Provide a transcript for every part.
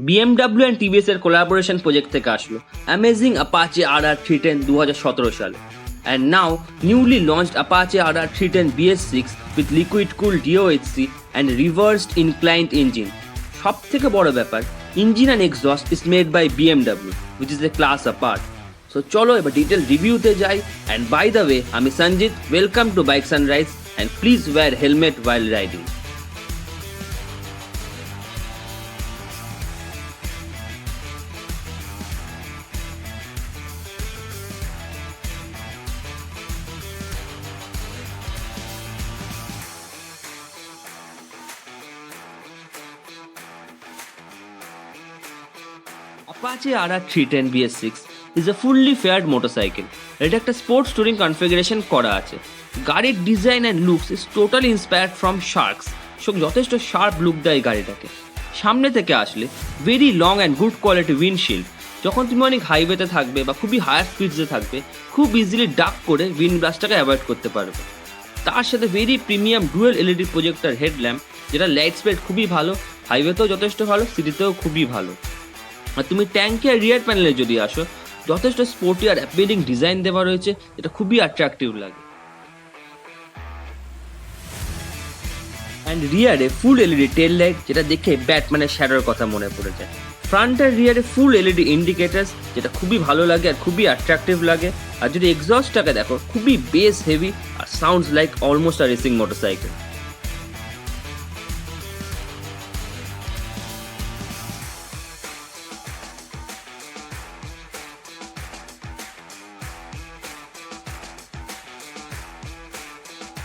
BMW and TVS এর collaboration project থেকে আসলো অ্যামেজিং অ্যাপাচে RR 310 2017 সালে। And now newly launched Apache RR 310 BS6 with liquid cool DOHC and reversed inclined engine. সব থেকে বড় ব্যাপার, engine and exhaust is made by BMW, which is a class apart. So চলো এবার detail রিভিউতে যাই। And by the way, আমি Sanjit, welcome to bike sunrise and please wear helmet while riding. Apache RR 310 BS6 is a fully faired motorcycle. এটা একটা sports Turing configuration করা আছে। গাড়ির design and looks is totally inspired from sharks. যথেষ্ট sharp look দেয় গাড়িটাকে। সামনে থেকে আসলে very long and good quality windshield. যখন তুমি অনেক হাইওয়েতে থাকবে বা খুবই হায়ার স্পিডসে থাকবে, খুব ইজিলি ডাক করে উইন্ড ব্লাস্টটাকে অ্যাভয়েড করতে পারবে। তার সাথে very premium dual LED projector headlamp, যেটা লাইট স্পিড খুবই ভালো, হাইওয়েতেও যথেষ্ট ভালো, সিটিতেও খুবই ভালো। আর তুমি ট্যাঙ্কি আর রিয়ার প্যানেলে যদি আসো, যথেষ্ট স্পোর্টি আর অ্যাপিলিং ডিজাইন দেওয়া রয়েছে, যেটা খুবই অ্যাট্রাকটিভ লাগে। অ্যান্ড রিয়ারে ফুল LED টেল লাইট, যেটা দেখে ব্যাটম্যানের শ্যাডোর কথা মনে পড়ে যায়। ফ্রন্ট আর রিয়ারে ফুল LED ইন্ডিকেটার্স, যেটা খুবই ভালো লাগে আর খুবই অ্যাট্রাকটিভ লাগে। আর যদি এক্সস্টটাকে দেখো, খুবই বেস হেভি আর sounds like almost a racing motorcycle.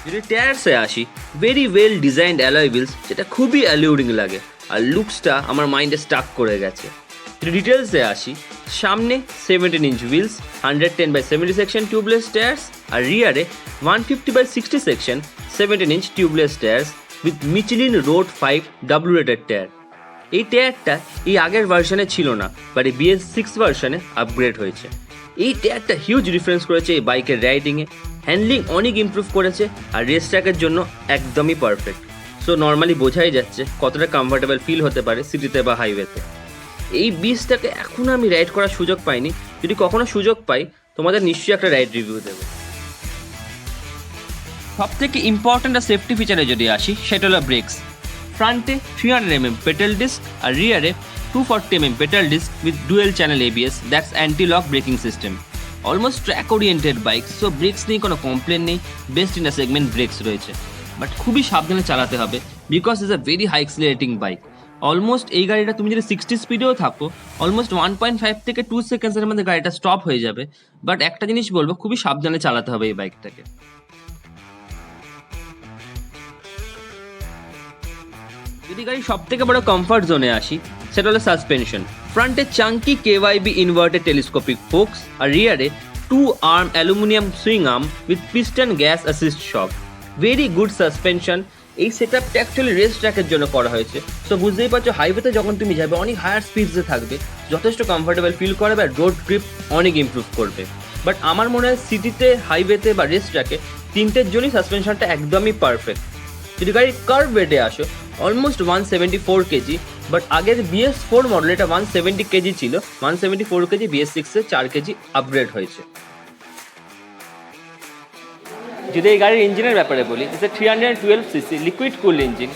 যদি টায়ার্সে আসি, very well designed alloy wheels, যেটা খুবই অ্যালিউরিং লাগে আর লুকসটা আমার মাইন্ডে স্টাক করে গেছে। যদি ডিটেলসে আসি, সামনে 17 inch wheels, 110/70 section tubeless tyres, আর রিয়ারে 150/60 section 17 inch tubeless tyres with Michelin road 5 W rated tyre. এই টায়ারটা এই আগের ভার্সনে ছিল না, বাট এই BS6 ভার্সনে আপগ্রেড হয়েছে। এই টায়ারটা হিউজ ডিফারেন্স করেছে এই বাইকের রাইডিংয়ে। হ্যান্ডলিং অনেক ইমপ্রুভ করেছে আর রেস ট্র্যাকের জন্য একদমই পারফেক্ট। সো নর্মালি বোঝাই যাচ্ছে কতটা কমফোর্টেবল ফিল হতে পারে সিটিতে বা হাইওয়েতে। এই বিচটাকে এখনও আমি রাইড করার সুযোগ পাইনি। যদি কখনো সুযোগ পাই, তোমাদের নিশ্চয়ই একটা রাইড রিভিউ দেবো। সব থেকে ইম্পর্ট্যান্ট আর সেফটি ফিচারে যদি আসি, সেটা হলো ব্রেকস। ফ্রন্টে 300mm পেডাল ডিস্ক আর রিয়ারে 240mm petal disc with dual channel ABS, that's anti lock braking system. Almost track oriented bike, so brakes নিয়ে কোনো কমপ্লেন নেই। Best in a segment brakes রয়েছে, বাট খুবই সাবধানে চালাতে হবে because is a very high accelerating bike. Almost এই গাড়িটা তুমি যদি 60 স্পিডেও থাকো, অলমোস্ট 1.5 থেকে 2 সেকেন্ডসের মধ্যে গাড়িটা স্টপ হয়ে যাবে। বাট একটা জিনিস বলবো, খুবই সাবধানে চালাতে হবে এই বাইকটাকে। যদি গাড়ির সব থেকে বড় কমফর্ট জোনে আসি, সেটা হলো সাসপেনশন। ফ্রন্টে chunky KYB inverted telescopic forks আর রিয়ারে 2 arm aluminium swing arm with piston gas assist shock. Very good suspension. এই সেটআপটা অ্যাকচুয়ালি রেস ট্র্যাকের জন্য করা হয়েছে। সো বুঝতেই পারছো, হাইওয়েতে যখন তুমি যাবে, অনেক হায়ার স্পিডসে থাকবে, যথেষ্ট কমফোর্টেবল ফিল করবে আর রোড গ্রিপ অনেক ইমপ্রুভ করবে। বাট আমার মনে হয় সিটিতে, হাইওয়েতে বা রেস ট্র্যাকে তিনটের জন্যই সাসপেনশনটা একদমই পারফেক্ট। যদি গাড়ির কার্ভ ওয়েটে আসো, অলমোস্ট 174 কেজি, বাট আগের BS4 মডেল এটা 170 কেজি ছিল। 174 কেজি BS6-এ 4 কেজি আপগ্রেড হয়েছে। যদি এই গাড়ির ইঞ্জিনের ব্যাপারে বলি, it's a 312cc liquid cool engine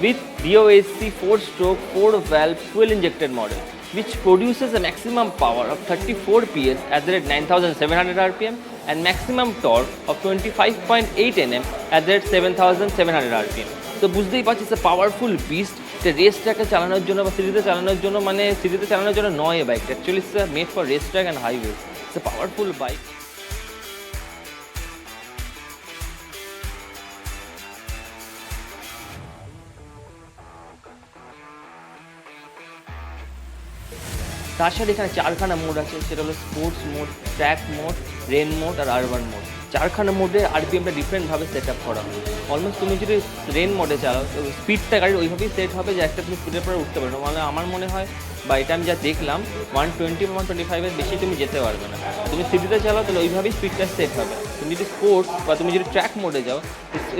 with DOHC 4-stroke 4-valve fuel injected model, which produces a maximum power of 34 PS at the rate 9,700 RPM and maximum torque of 25.8 Nm at the rate 7,700 RPM. তো বুঝতেই পারছি, it's a powerful beast. এটা race ট্র্যাকে চালানোর জন্য বা সিটিতে চালানোর জন্য, মানে সিটিতে চালানোর জন্য নয় এই বাইকটা। Actually it's made for race track and highway. It's a powerful bike. তার সাথে এখানে 4খানা মোড আছে, সেটা হলো sports mode, track mode, rain mode আর আরবান মোড। 4খানা মোডে RPMটা ডিফারেন্টভাবে সেট আপ করা হয়। অলমোস্ট তুমি যদি রেন মোডে চালাও, তো স্পিডটা গাড়ির ওইভাবেই সেট হবে যে একটা তুমি স্পিডের পরে উঠতে পারো। মানে আমার মনে হয় বা এটা আমি যা দেখলাম 120 বা 125-এর বেশি তুমি যেতে পারবে না। তুমি সিটিতে চালাও তাহলে ওইভাবেই স্পিডটা সেট হবে। তুমি যদি স্পোর্টস বা তুমি যদি ট্র্যাক মোডে যাও,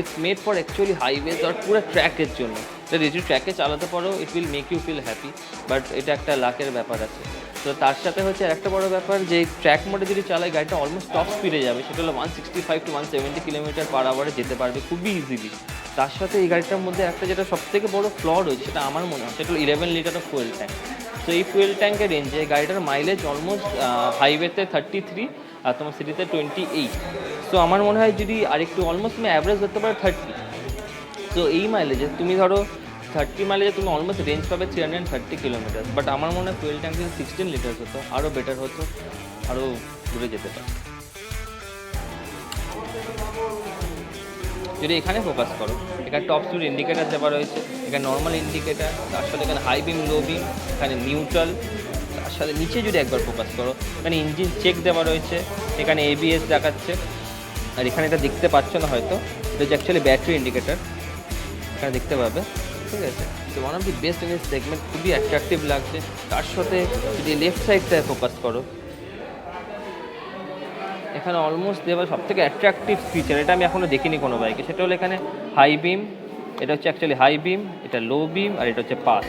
it's made for actually highways আর পুরো ট্র্যাকের জন্য। যদি ট্র্যাকে চালাতে পারো it will make you feel happy, but এটা একটা লাকের ব্যাপার আছে। তো তার সাথে হচ্ছে একটা বড় ব্যাপার যে ট্র্যাক মোডে যদি চালায় গাড়িটা অলমোস্ট টপ স্পিডে যাবে, সেটা হলো 165 to 170 km/h যেতে পারবে খুবই ইজিলি। তার সাথে এই গাড়িটার মধ্যে একটা যেটা সবথেকে বড় ফ্ল রয়েছে সেটা আমার মনে হয় সেটা হলো 11 লিটার অফ ফুয়েল ট্যাঙ্ক। তো এই ফুয়েল ট্যাঙ্কের রেঞ্জে গাড়িটার মাইলেজ অলমোস্ট হাইওয়েতে 33 আর তোমার সিটিতে 28। সো আমার মনে হয় যদি আরেকটু অলমোস্ট তুমি অ্যাভারেজ ধরতে পারো 30। তো এই মাইলেজে তুমি ধরো 30 মাইলেজে তুমি অলমোস্ট রেঞ্জ পাবে 330 কিলোমিটার। বাট আমার মনে হয় ফুয়েল ট্যাঙ্ক যদি 16 লিটার্স হতো আরও বেটার হতো, আরও দূরে যেতে পারে। যদি এখানে ফোকাস করো, এখানে টপ স্পিড ইন্ডিকেটার দেওয়া রয়েছে, এখানে নর্মাল ইন্ডিকেটার, তার সাথে এখানে হাই বিম লো বিম, এখানে নিউট্রাল, তার সাথে নিচে যদি একবার ফোকাস করো এখানে ইঞ্জিন চেক দেওয়া রয়েছে, এখানে ABS দেখাচ্ছে। আর এখানে এটা দেখতে পাচ্ছ না হয়তো, এটা হচ্ছে অ্যাকচুয়ালি ব্যাটারি ইন্ডিকেটার, এখানে দেখতে পাবে, ঠিক আছে। তো one of the best in this segment, খুবই অ্যাট্রাকটিভ লাগছে। তার সাথে যদি লেফট সাইডটায় ফোকাস করো, এখানে অলমোস্ট দেওয়া সবথেকে অ্যাট্রাকটিভ ফিচার, এটা আমি এখনও দেখিনি কোনো বাইকে, সেটা হলো এখানে হাই বিম। এটা হচ্ছে অ্যাকচুয়ালি হাই বিম, এটা লো বিম, আর এটা হচ্ছে পাস,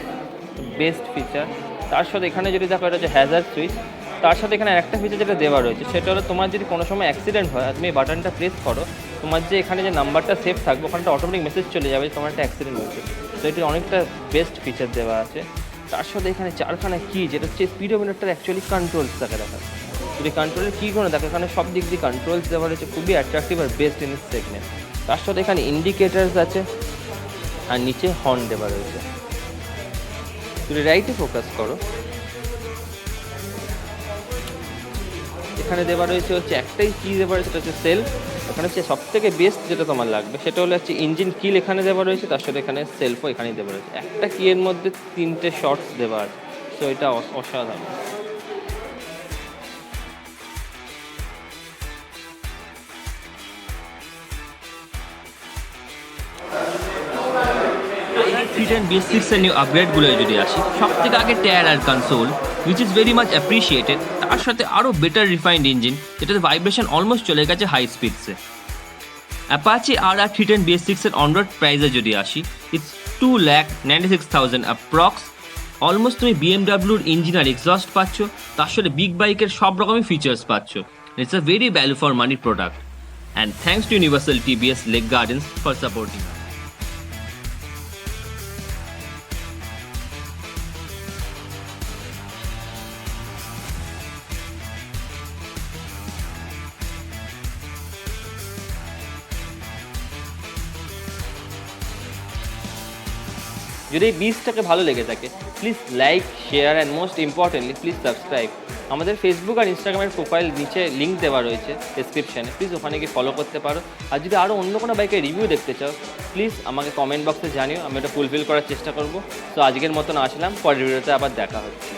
বেস্ট ফিচার। তার সাথে এখানে যদি দেখো এটা হচ্ছে হ্যাজার্ড সুইচ। তার সাথে এখানে একটা ফিচার যেটা দেওয়া রয়েছে সেটা হলো তোমার যদি কোনো সময় অ্যাক্সিডেন্ট হয় আর তুমি এই বাটনটা প্রেস করো, তোমার যে এখানে যে নাম্বারটা সেভ থাকবে ওখানটা অটোমেটিক মেসেজ চলে যাবে যে তোমার একটা অ্যাক্সিডেন্ট হয়েছে। তো এটি অনেকটা বেস্ট ফিচার দেওয়া আছে। তার সাথে এখানে 4খানা কি, যেটা হচ্ছে স্পিডোমিটারটার অ্যাকচুয়ালি কন্ট্রোলস দেখা যদি কন্ট্রোলের কী কোনো দেখো, এখানে সব দিক দিয়ে কন্ট্রোলস দেওয়া রয়েছে, খুবই অ্যাট্রাকটিভ আর বেস্ট ইন দিস সেগমেন্ট। তার সাথে এখানে ইন্ডিকেটার্স আছে আর নিচে হর্ন দেওয়া রয়েছে। যদি রাইটে ফোকাস করো, এখানে দেওয়া রয়েছে হচ্ছে একটাই কি দেওয়া রয়েছে, সেটা হচ্ছে সেলফ। এখানে হচ্ছে সবথেকে বেস্ট যেটা তোমার লাগবে সেটা হলো হচ্ছে ইঞ্জিন কিল এখানে দেওয়া রয়েছে, তার সাথে এখানে সেলফও এখানেই দেওয়া রয়েছে। একটা কিয়ের মধ্যে 3টে শর্টস দেওয়া আছে, তো এটা অসাধারণ। T10 BS6 এর নিউ আপগ্রেডগুলো যদি আসি, সব থেকে আগে টায়ার আর console which is very much appreciated. তার সাথে আরও বেটার রিফাইন্ড ইঞ্জিন যেটাতে ভাইব্রেশন অলমোস্ট চলে গেছে high স্পিডসে। Apache RR T10 BS6 এর অনরোড প্রাইসে যদি আসি, ইটস 2,96,000 অ্যাপ্রক্স। অলমোস্ট তুমি BMWর ইঞ্জিন আর এক্সস্ট পাচ্ছ, তার সাথে বিগ বাইকের সব রকমই ফিচার্স পাচ্ছ। It's a very value for money product, and thanks to universal TBS lake gardens for supporting. যদি এই বীজটাকে ভালো লেগে থাকে, please like, share and most importantly please subscribe. আমাদের ফেসবুক আর ইনস্টাগ্রামের প্রোফাইল নিচে লিঙ্ক দেওয়া রয়েছে ডেসক্রিপশানে, প্লিজ ওখানে গিয়ে ফলো করতে পারো। আর যদি আরও অন্য কোনো বাইকের রিভিউ দেখতে চাও, প্লিজ আমাকে কমেন্ট বক্সে জানিও, আমি ওটা ফুলফিল করার চেষ্টা করবো। তো আজকের মতন আসলাম, পরের ভিডিওতে আবার দেখা হচ্ছে।